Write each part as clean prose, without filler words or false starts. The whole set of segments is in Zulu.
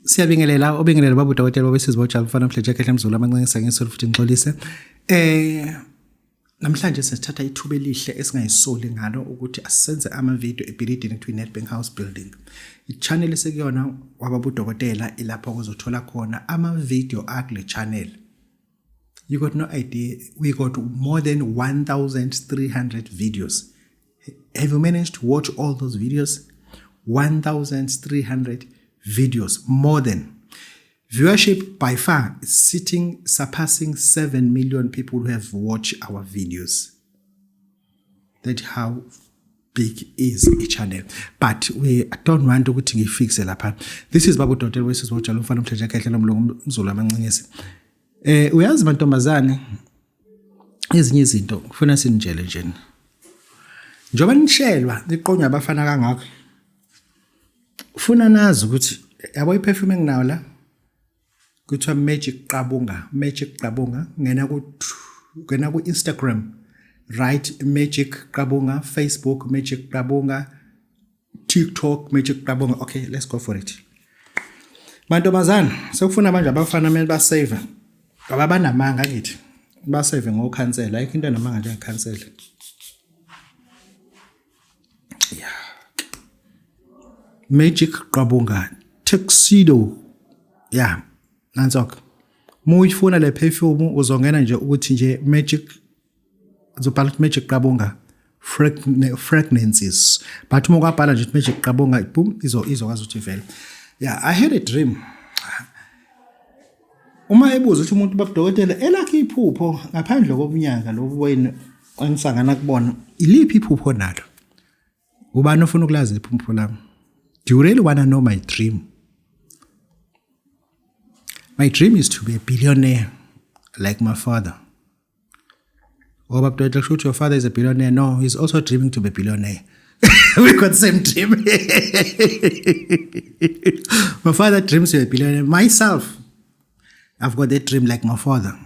Siyabingelela obingelela baba udokotela babesizibotshela mfana mhle Jack Mzulu amancinisa ngesolo futhi ngixolise. Namhlanje sesithatha ithuba elihle esingayisoli ngalo ukuthi asisenze ama video ebhilidini kwi Nedbank House building. I-channel esekuyona wababa udokotela ilapho uzothola khona ama video akule channel. You got no idea, we got more than 1,300 videos. Have you managed to watch all those videos? 1,300 videos, more than. Viewership by far is surpassing 7 million people who have watched our videos. That's how big is a channel. But I don't want to fix it up. This is Babu Totel, this is what you're looking for. Uyazi mantombazane ezinye izinto kufuna sinjele nje. Njoba nishelwa niqonywa abafana kangaka. Ufuna nazi ukuthi yabo iperfume enginayo la kuthiwa Magic Qabunga ngena ku Instagram, right? Magic Qabunga, Facebook Magic Qabunga, TikTok Magic Qabunga. Okay, let's go for it. Mantombazane sekufuna manje abafana manje ba save ababanamanga ngithi ba save ngokhansela ayikho into namanga nje ngikhansela. Magic Qabunga Tuxedo. Yeah, nanzok. Muyifuna le perfume uzongena nje ukuthi nje uzobhala Magic Qabunga fragrances. But uma kwabhala nje Magic Qabunga boom izokwazi ukuthi vele. Yeah, I had a dream. Uma ebuza ukuthi umuntu babudokotela elakhe iphupho ngaphandle kobunyanga lobu wena anisangana kubona iliphi iphupho nalo? Ubani ofuna ukulazi iphupho lami? Do you really want to know my dream? My dream is to be a billionaire like my father. Oh, but your father is a billionaire. No, he's also dreaming to be a billionaire. We got the same dream. My father dreams to be a billionaire. Myself, I've got that dream like my father.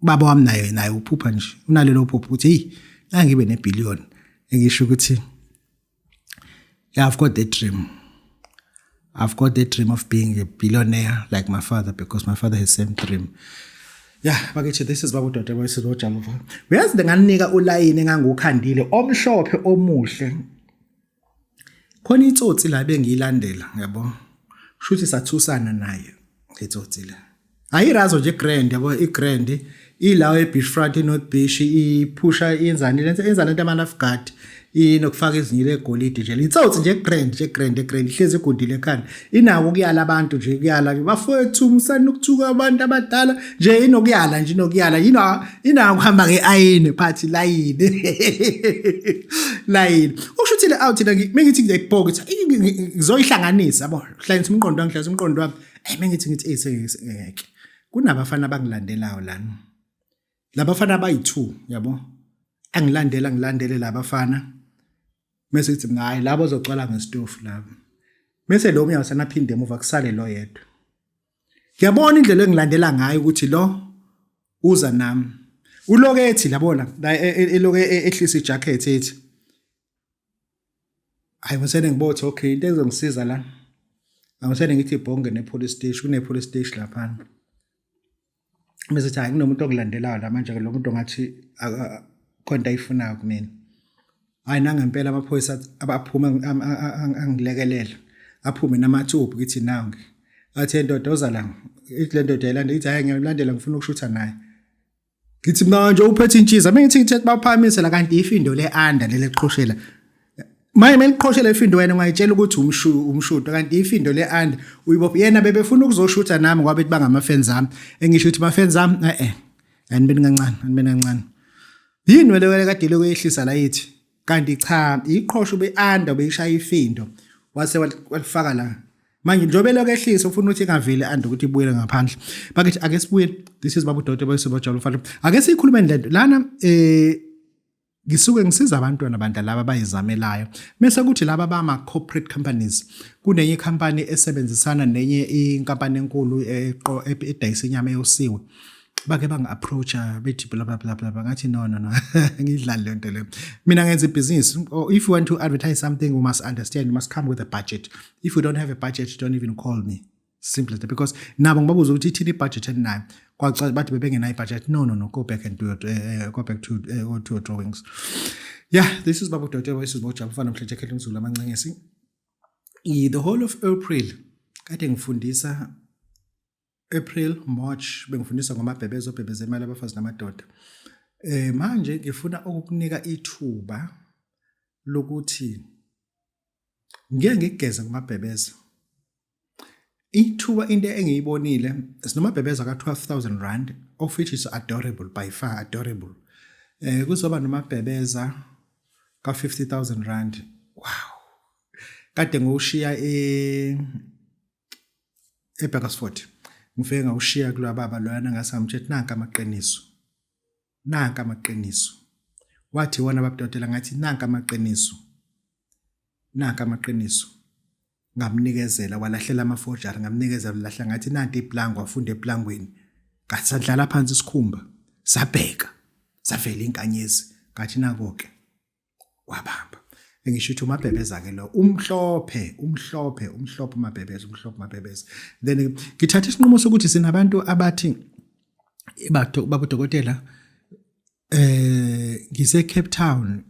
Baba wami naye uphupha nje. Unalelo uphupha ukuthi hey, angibe ne-billion. Engisho ukuthi I've got that dream. I've got the dream of being a billionaire like my father because my father has the same dream. Yeah, bakithi this is Babu Dotela wesizojalo. Uyazi nginganika ulayini engangukhandile omhlophe omuhle. Khona itsotsi la bengiyilandela, yabo. Shuthi sathusana naye itsotsi la. Ayirazo nje grand, yabo igrand ilawo eBeachfront eNorth Beach iphusha iyenzani lento amanafguard. Inokufaka izinyile egolide nje litsotsi nje grand ihlezi igundile ekhanda inawo ukuyala abantu nje kuyala bafowethu umsana ukuthuka abantu abadala nje inokuyala ina ukuhamba ngeayini phathi line ushuthile out la mengithi ngiyibhoka ngizoyihlanganisa yabo hlanganisa umqondo wami mengithi ngeke kunabafana abangilandelayo lana labafana abayi2 yabo angilandele labafana mase sithi hayi labo bazocwala ngesitofu labo mase lo umnyango sanaphinde emuva kusale lo yedwa. Ngiyabona indlela engilandela ngayo ukuthi lo uza nami ulokethi labona la eloke ehlisa ijacket ethi ayibosene ngibothe okay into ezongisiza la awusene ngithi ibhonge nepolice station kunepolice station lapha mase sithi hayi kunomuntu okulandelayo la manje lo muntu ngathi konta ifunayo kumina. Hayi nangempela amaphoyisa abaphuma angilekelela aphume namathubu kithi nangi athi indoda oza la ithi le ndoda yilanda ithi hayi ngiyalandela ngifuna ukushutha naye ngithi manje uphethe intshiza mengithi baphamise la kanti ifindo le-under leleqhoshela maye meliqhoshela ifindo wena ungayitshela ukuthi umshuto kanti ifindo le-under uyibopha yena bebefuna ukuzoshutha nami ngoba bethi bangama-fans ami engisho ukuthi ma-fans ami anibeni kancane yini wele kade lokuyehlisa la yithi kanti cha iqhosho be-under beyishaya ifindo wase walifaka la manje njobe lokehlisa ufuna ukuthi ingaveli under ukuthi ibuyele ngaphandle bakithi ake sibuye. This is Babu Dotela besibojalo mfana ake sikhulume lento lana ngisuke ngisiza abantwana abandala laba bayizamelayo bese kuthi laba bama corporate companies kunenye icompany esebenzisana nenye inkampani enkulu edayisa inyama eyosiwe bake banga-approacha bethi bla bla bla bla ngathi no ngidlala lento le mina ngenza business. Or if you want to advertise something you must understand, you must come with a budget. If you don't have a budget, don't even call me. Simple as that. Because nabo ngibabuza ukuthi ithini ibudget eninayo. Kwacha bathi bebengenayo ibudget. No. Go back and do it. Go back to your drawings. Yeah, this is Babu Dr. This is Bocha Mfana Mhlejekhele Mzulu amancengesi. The whole of April kade ngifundisa April, March bengifundisa ngomabhebeze obhebeze imali abafazi namadoda. Manje ngifuna ukukunika ithuba lokuthi ngeke ngigeze ngomabhebeze. Ithuba into engiyibonile sinomabhebeze ka 12,000 rand, of which is adorable, by far adorable. Kuzoba nomabhebeza ka 50,000 rand. Wow. Kade ngoshiya eBakersford. Ngifike ngawushiya kulwa baba loyana ngasamtshethi nanka amaqiniso. Wathi wona babudodela ngathi nanka amaqiniso. Ngamnikezela walahlela amaforjari, ngamnikezela lahla ngathi nanti iplango wafunda eplangweni. Ngathi sadlala phansi isikhumba, sabheka, savela inkanyezi, ngathi nakonke wabamba. Engisho ukuthi umabhebeza ke lo umhlophe umabhebeza. Then ngithatha isinqumo sokuthi sinabantu abathi babudokotela ngise Cape Town,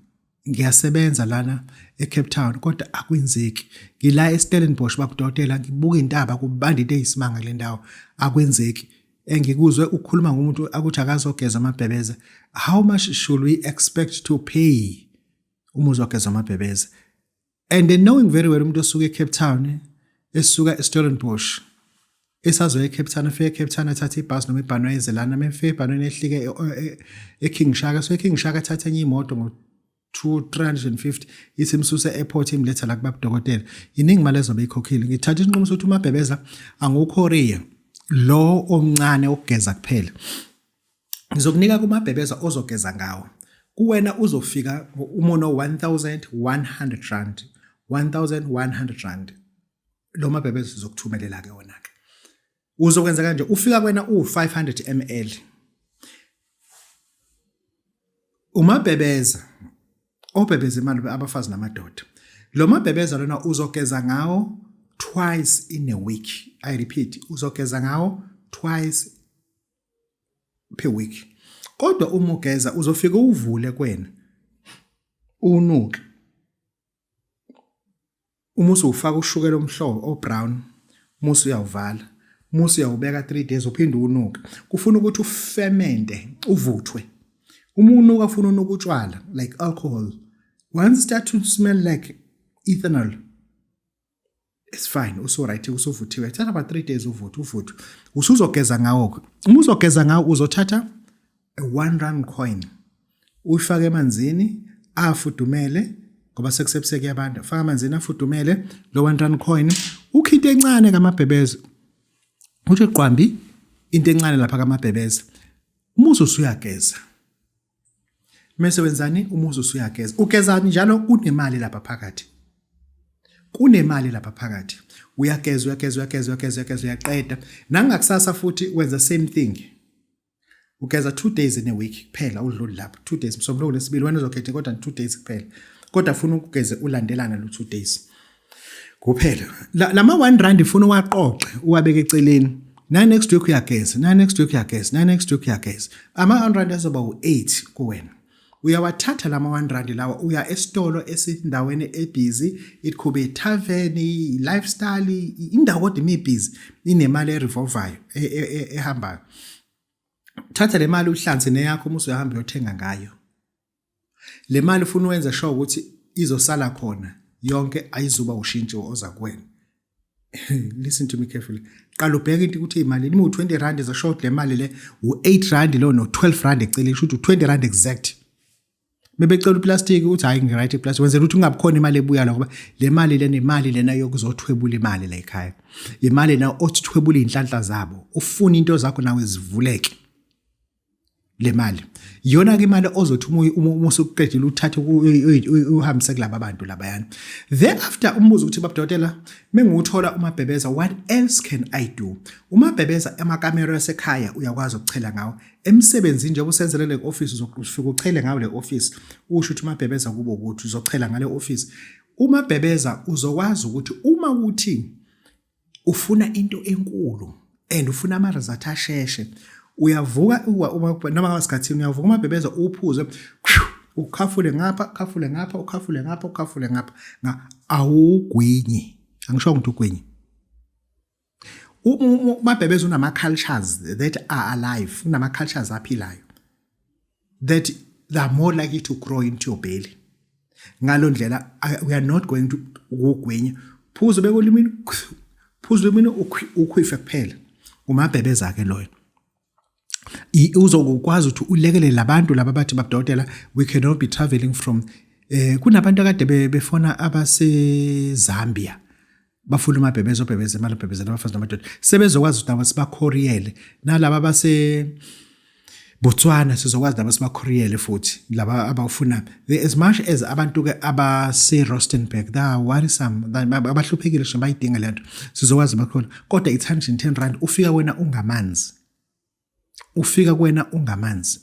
ngiyasebenza lana eCape Town kodwa akwenzeki. Ngila eStellenbosch babudokotela ngibuka intaba kubanda into eyisimanga le ndawo akwenzeki. Engikuzwe ukukhuluma ngomuntu akuthi akazogeza amabhebeza. How much should we expect to pay uma uzogeza amabhebeza? And then knowing very well umuntu osuka eCape Town esuka eStellenbosch esazoya eCape Town, efika eCape Town athatha ibhasi noma ibhano ezelana, mefika ibhano ehlike eKing Shaka, so eKing Shaka athatha enye imoto ngo 350 isimsusa airport imletha la kubabudokotela. Iningi imali ezobe ikhokhile. Ngithatha isinqumo sokuthi umabhebeza anguKorea lo omncane okugeza kuphela. Ngizokunika kumabhebeza ozogeza ngawo. Kuwena uzofika umono 1,100 rand. 1,100 rand. Lo mabhebeza sizokuthumelela ke wona ke. Uzokwenza kanje, ufika kwena u500 ml. Umabhebeza obhebeza imali abafazi namadoda. Lo mabhebeza lona uzogeza ngawo twice in a week. I repeat, uzogeza ngawo twice per week. Kodwa uma ugeza uzofika uvule kwena unuke. Uma usufaka ushukela omhlobo obrown, musu uyawuvala, musu uyawubeka 3 days uphinde unuke. Kufuna ukuthi ufermente, uvuthwe. Uma unuka ufuna unuka utshwala like alcohol. Once start to smell like ethanol, it's fine, uso right, usuvuthiwe. Thatha about 3 days uvuthwe. Usuzogeza ngawo. Uma uzogeza ngawo uzothatha a 1 rand coin. Uyifake emanzini afudumele ngoba sekusebuseke abantu. Faka emanzini afudumele lo 1 rand coin. Ukhiphe encane kamabhebeza. Uthi qwambi into encane lapha kamabhebeza. Umuzi usuyageza. Mase wenzani? Umuzi usuyageza. Ugeza njalo kunemali lapha phakathi. Kunemali lapha phakathi. Uyageza uyaqeda. Nangakusasa futhi wenza same thing. Ugeza 2 days in a week kuphela udlula lapha. 2 days msombuluko lesibili wena uzokhetha kodwa 2 days kuphela. Kodwa ufuna ukugeze ulandelana lo 2 days. Kuphela. Lama 1 rand ufuna uwaqoqe uwabeke eceleni. Na next week uyageza, next week uyageza. Ama 1 rand azoba u8 kuwena. Uyawathatha lama 1 rand lawa uya esitolo esindaweni ebusy, it could be tavern, lifestyle, indawo kodwa imibusy inemali erevolvayo ehambayo. Thatha le mali uhlanze neyakho uma usuyahamba uyothenga ngayo. Le mali ufuna uwenza sure ukuthi izosala khona yonke ayizuba ushintsho oza kuwena. Listen to me carefully. Qala ubheke into ukuthi imali imi u20 rand is a short le mali le u8 rand lo no 12 rand eceleni ukuthi u20 rand exact. Mebecela uplastic ukuthi hayi ngiright iplastic wenzela ukuthi ungabikhona imali ebuya la ngoba le mali le nemali lena yokuzothwebula imali la ekhaya. Imali na othi thwebula inhlanhla zabo. Ufuna into zakho nawe zivuleke. Le mali yona ke imali ozothi uma usuqedile uthathe uhambise kulabo abantu labayana. Thereafter umbuzo ukuthi babudokotela menguthola umabhebeza, what else can I do? Umabhebeza emakamera asekhaya uyakwazi ukuchela ngawo. Emsebenzini nje ubusenzele le office uzofika uchele ngawo le office. Usho ukuthi umabhebeza kubo ukuthi uzochela ngale office. Umabhebeza uzokwazi ukuthi uma uthi ufuna into enkulu and ufuna ama-result asheshe, uyavuka noma ngasikhathini uyavuka umabhebeza uphuze ukhafule ngapha ukhafule ngapha awugwinyi. Angisho ukuthi ugwinyi. Umabhebeza unama-cultures that are alive, unama-cultures aphilayo that they are more likely to grow into your belly. Ngalo ndlela we are not going to ukugwinya. Phuze ubeke olimini, phuze olimini ukhwife kuphela. Umabhebeza ke loyo. Uzokwazi ukuthi ulekele labantu laba bathi babudokotela we cannot be traveling from kunabantu akade befona abase Zambia bafuna umabhebeza obhebeza imali obhebeza nabafazi namadoda sebezokwazi ukuthi abasibakhoriyele nalaba base Botswana sizokwazi nabo sibakhoriyele futhi laba abafuna as much as abantu ke abase Rustenburg da worrisome abahluphekile nje bayidinga lento sizokwazi bakhona kodwa it's 110 rand ufika wena ungamanzi. Ufika kuwena ungamanzi.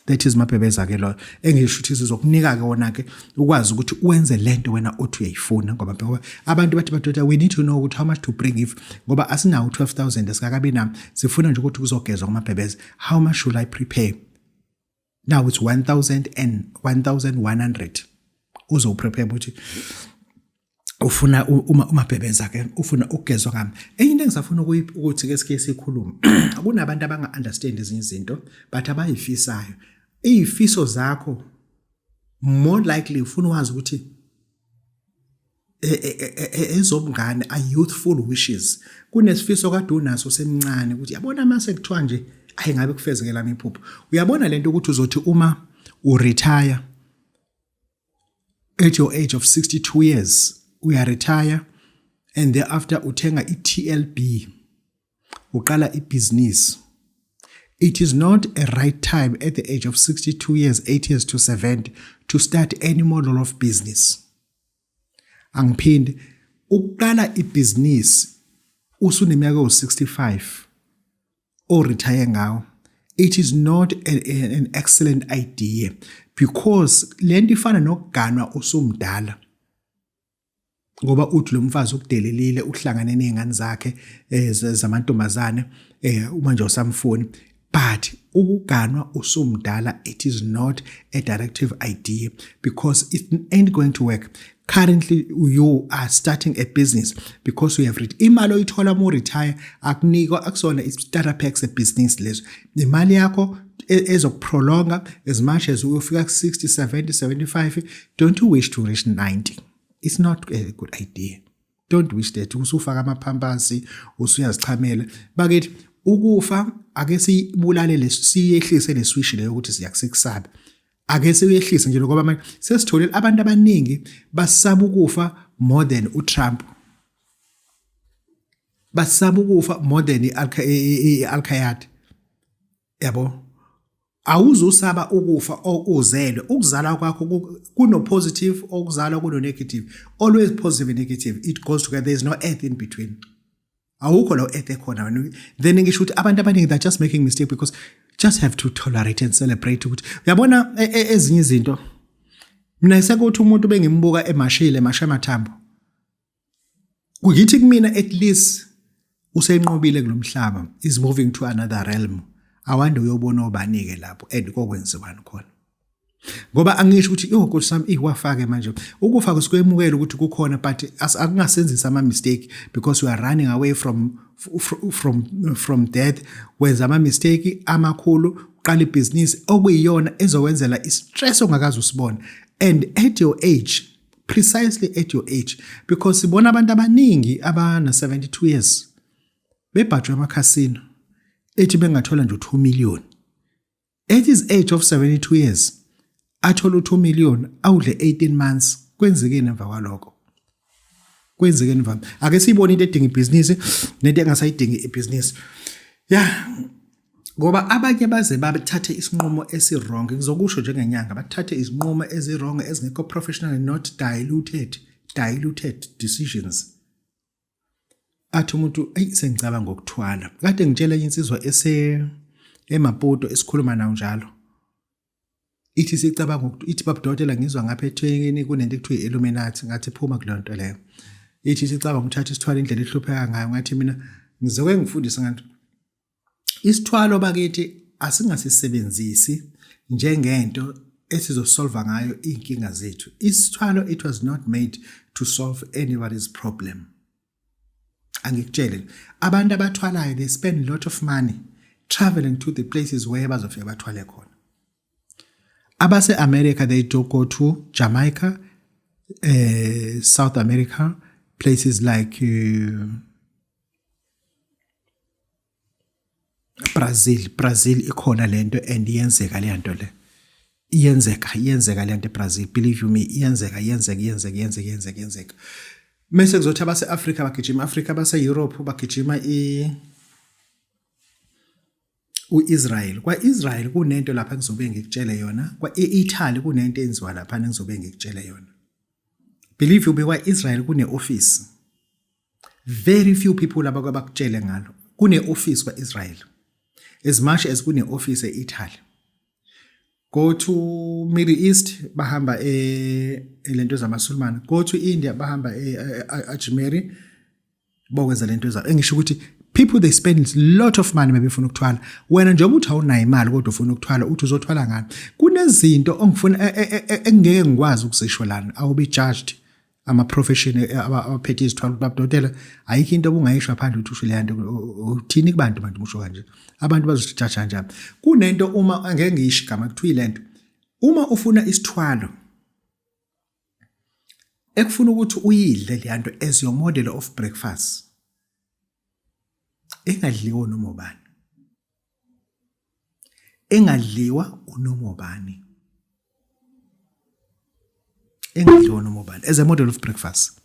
That is mabhebeza ke lo engisho ukuthi sizokunika ke wona ke ukwazi ukuthi uwenze lento wena othi uyayifuna ngoba abantu bathi badoda we need to know ukuthi how much to bring if ngoba asinawo 12,000 esikakabi nami sifuna nje ukuthi kuzogezwa kumabhebeza. How much should I prepare? Now it's 1,000 and 1,100 uzoprepare ukuthi ufuna umabhebeza ke ufuna ukugezwa ngami. Enye into engisafuna ukuthi ke sike sikhulume kunabantu abanga understand izinto izinto but abayifisayo. Izifiso zakho more likely ufuna wazi ukuthi ezobungane are youthful wishes. Kunesifiso kade unaso semncane ukuthi yabona mase kuthiwa nje ayingabe kufezekela imiphupho. Uyabona lento ukuthi uzothi uma uretire at your age of 62 years uyaretire and thereafter uthenga iTLB uqala ibusiness. It is not a right time at the age of 62 years, 8 years to 70 to start any model of business. Angiphinde uqala ibusiness usuneminyaka o65 or retire ngawo. It is not an excellent idea because lento ifana nokuganwa usumdala. Ngoba uthi lo mfazi ukudelelile uhlangane nezingane zakhe zamantombazane manje usamfuni but ukuganwa usumdala it is not a directive idea because it ain't going to work. Currently you are starting a business because you have imali oyithola mo retire akunikwa akusona i-starter packs business lezo imali yakho ezokuprolonga as much as uyofika ku 60 70 75 don't you wish to reach 90. It's not a good idea. Don't wish that usufaka amaphampasi usuyazichamela bakithi ukufa ake sibulale siyehlise leswish leyo ukuthi siyakusekusaba ake siyehlise nje ngoba manje sesitholile abantu abaningi basaba ukufa more than uTrump basaba ukufa more than iAl-Qaeda yabo. Awuzusaba ukufa okuzelwe ukuzala kwakho kuno positive okuzala kuno negative always positive and negative it goes together. There is no earth in between. Awukho lo earth ekhona then ngisho ukuthi abantu abaningi they're just making mistake because just have to tolerate and celebrate ukuthi uyabona ezinye izinto mina sekuthi umuntu bengimbuka emashile emasha amathambo kuyithi kumina at least usenqobile kulomhlaba is moving to another realm. Awande uyobona obanike lapho and kokwenziwani khona ngoba angisho ukuthi Nkosi sami iwafake manje ukufa kusikwemukela ukuthi kukhona but akungasenzisa ama mistake because we are running away from death. Wenza ama mistake amakhulu uqala ibusiness okuyiyona ezokwenzela istress ongakazi usibona and at your age, precisely at your age, because sibona abantu abaningi abana 72 years bebhajwe amakhasino ethi bengathola nje 2 million at his age of 72 years athola 2 million awudle 18 months. Kwenzekeni emva kwalokho? Kwenzekeni emva? Ake siyibone into edinga ibusiness nento engasayidingi ibusiness ngoba abanye baze bathathe isinqumo esirong. Ngizokusho njengenyanga bathathe izinqumo ezirong ezingekho professional, not diluted decisions. Athi umuntu sengicabanga ngokuthwala kade ngitshela insizwa eMaputo esikhuluma nayo njalo ithi sicabanga ukuthi ithi babudokotela ngizwa ngapha ethweni kunento ekuthiwa iIlluminati ngathi phuma kulonto leyo ithi sicaba ngithatha isithwalo indlela ehlupheka ngayo ngathi mina ngizoke ngifundisa ngathi isithwalo bakithi asingasisebenzisi njengento esizosolva ngayo inkinga zethu. Isithwalo, it was not made to solve anybody's problem. Angikutshele abantu abathwalayo, they spend a lot of money traveling to the places where bazofika bathwale khona. Abase America, they do go to Jamaica, South America, places like Brazil ikhona lento and iyenzeka le nto le. Iyenzeka le nto eBrazil, believe you me, iyenzeka. Mase kuzothi abase Africa bagijima Africa, base Europe bagijima uIsrael. Kwa Israel kunento lapha ngizobe ngikutshele yona. Kwa Italy kunento enziwa lapha ngizobe ngikutshele yona. Believe you me, kwa Israel kune office. Very few people abakutshele ngalo. Kune office kwa Israel. As much as kune office eItaly. Go to Middle East bahamba lento zamaSulman. Go to India bahamba Ajmeri bokwenza lento zabo. Engisho ukuthi people, they spend a lot of money mebefuna ukuthwala. Wena njengoba uthi awunayo imali kodwa ufuna ukuthwala, uthi uzothwala ngani? Kunezinto ongifuna engeke ngikwazi ukuzisho lana. I will be judged. Ama professional abaphethe izithwalo babudokotela, ayikho into obungayisho phandle uthi usho le nto uthini kubantu musho kanje. Abantu bazojaja kanjani? Kunento uma angeke ngiyisho igama kuthiwa ilento. Uma ufuna isithwalo ekufuna ukuthi uyidle le nto as your model of breakfast, engadliwa noma ubani. Engadliwa unoma ubani. Engadliwa noma ubani as a model of breakfast.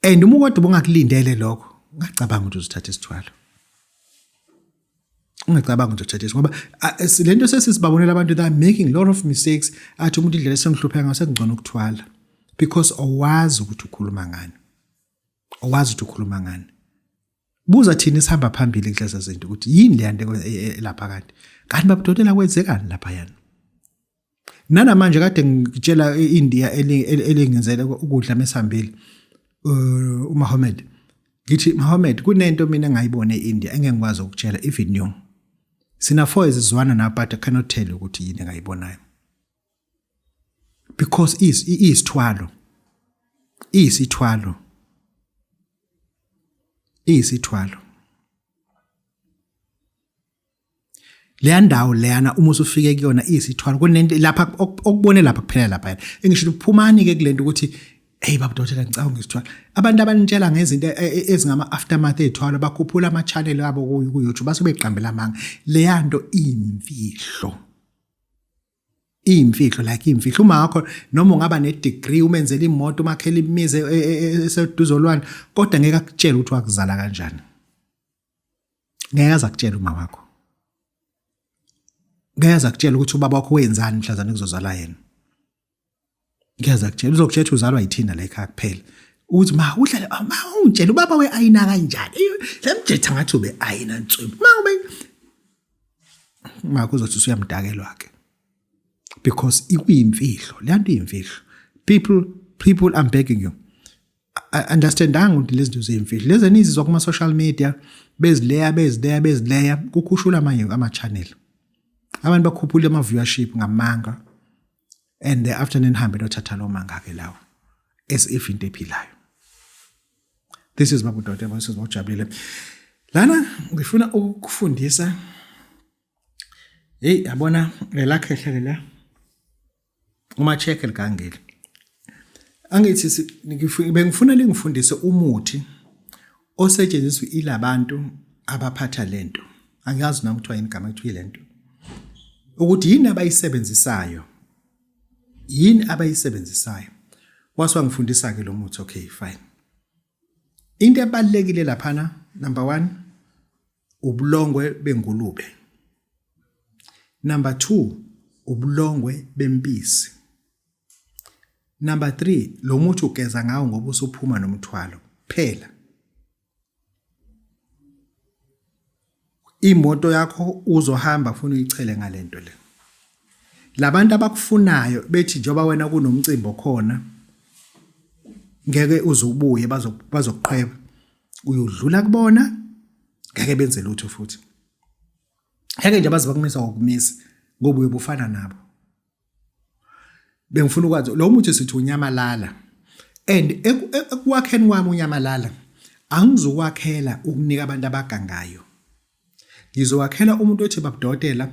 And uma kodwa ungakulindele lokho, ungacabanga ukuthi uzothatha isithwalo. Ungacabanga ukuthi uzothatha isithwalo ngoba lento sesisibabonela abantu that are making a lot of mistakes. Athi umuntu indlela esengihlupheka ngaso sekungcono ukuthwala because owazi ukuthi ukhuluma ngani. Owazi ukuthi ukhuluma ngani. Buza thina sihamba phambili kuhleza zinto ukuthi yini le nto lapha kanti. Kanti babudodela kwenzekani lapha yana. Nanamanje kade ngitshela eIndia elingenzela ukudla mesihambile uMohammed. Ngithi Mohammed, kunento mina ngayibona eIndia engeke ngikwazi ukutshela even you. Sina 4 ezizwana na but I cannot tell you ukuthi yini engayibonayo. Because isithwalo. Isithwalo. Le ndawo leyana uma usufike kuyona isithwalo kunento lapha okubone lapha kuphela lapha. Engisho uphumani ke kulento ukuthi hey babudokotela ngicabanga ngisithwala. Abantu abanitshela ngezinto ezingama aftermath ezithwala bakhuphula ama channel abo ku YouTube base beqambela amanga. Le yanto imfihlo. Imfihlo like imfihlo uma ngakho noma ungaba ne degree umenzela imoto umakhela imize eseduzolwane kodwa ngeke akutshela ukuthi wakuzala kanjani. Ngeke azakutshela uma wakho. Ngeke akutshela ukuthi ubaba wakho wenzani mhlazana kuzozala yena. Ngeke akutshela uzokutshela uzalwa yithina la ekhaya kuphela. Uthi ma uhlale ma ungitshela ubaba weayina kanjani. Lemjetha ngathi ube ayina nswembu. Ma ube ma kuzothi usuyamdakelwa ke. Because ikuyimfihlo, le nto iyimfihlo. People I'm begging you. Understandanga ukuthi lezi zinto zeyimfihlo. Lezi nizizwa kuma social media bezileya kukhushula amanye ama channel. Abantu bakhuphula ama viewership ngamanga and the afternoon hambe nothatha lo manga ke lawo as if into ephilayo. This is babudokotela bose bojabulile. Lana ngifuna ukufundisa yabona lelakhehle la uma check likangeli. Angithi bengifuna lingifundise umuthi osetshenziswa ilabantu abaphatha lento. Angiyazi nami kuthiwa yini igama kuthiwa lento. Ukuthi yini abayisebenzisayo. Yini abayisebenzisayo. Waswa ngifundisa ke lo muthi okay fine. Into ebalekile laphana number 1 ubulongwe bengulube. Number 2 ubulongwe bempisi. Number 3 lo muthi ugeza ngawo ngoba usuphuma nomthwalo phela. Imoto yakho uzohamba ufuna uyichele ngalento le. Labantu abakufunayo bethi njoba wena kunomcimbi khona ngeke uzubuye bazokuqhweba uyodlula kubona ngeke benze lutho futhi ngeke nje baze bakumisa ngokumisa ngoba uyobufana nabo bengifuna ukwazi lo muthi sithi unyamalala and ekwakheni kwami unyamalala angizokwakhela ukunika abantu abagangayo ngizowakhela umuntu othi babudodela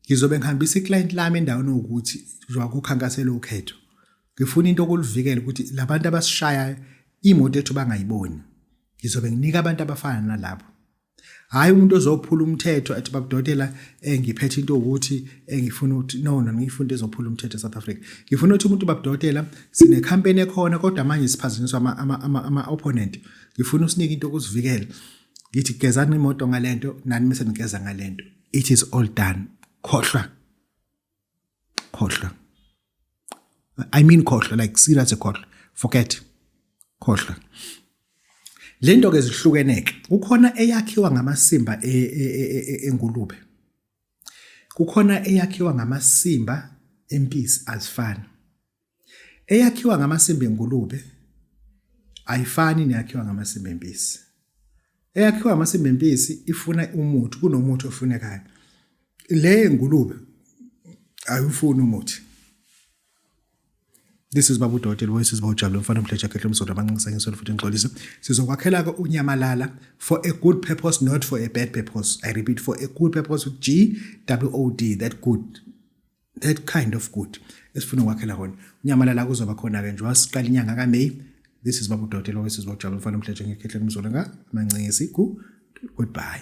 ngizobe ngihambisa iclient lami endaweni ukuthi njengoba kukhankasela ukhetho ngifuna into okulivikela ukuthi labantu abasishaya imoto ethu bangayiboni ngizobe nginika abantu abafana nalabo hayi umuntu ozophula umthetho athi babudodela ngiphethe into ukuthi ngifuna ukuthi no ngifuna ezophula umthetho eSouth Africa ngifuna ukuthi umuntu babudodela sine campaign ekhona kodwa manje siphaziniswa ama opponent ngifuna usinike into okuzivikela ngithi gezani imoto ngalento nani mase nikeza ngalento it is all done khohlwa I mean khohlwa like serious khohlwa forget khohlwa lento ke zihlukeneke kukhona eyakhiwa ngamasimba engulube kukhona eyakhiwa ngamasimba empisi azifani eyakhiwa ngamasimba engulube ayifani neyakhiwa ngamasimba empisi eyakhiwa ngamasimba empisi ifuna umuthi kunomuthi ofunekayo le ngulube ayufuni umuthi. This is Babu Dotel, Voices Bojalo, Mfana Mtlecha Ketlum Soda Bangisang Soda Futin Xolisa. Sizokwakhela unyamalala for a good purpose, not for a bad purpose. I repeat, for a good purpose with GOOD, that good. That kind of good. Esifuna ukwakhela khona. Unyamalala kuzoba khona ke nje wasiqala inyanga kaMay. This is Babu Dotel, Voices Bojalo, Mfana Mtlecha Ketlum Soda Bangisang. Goodbye.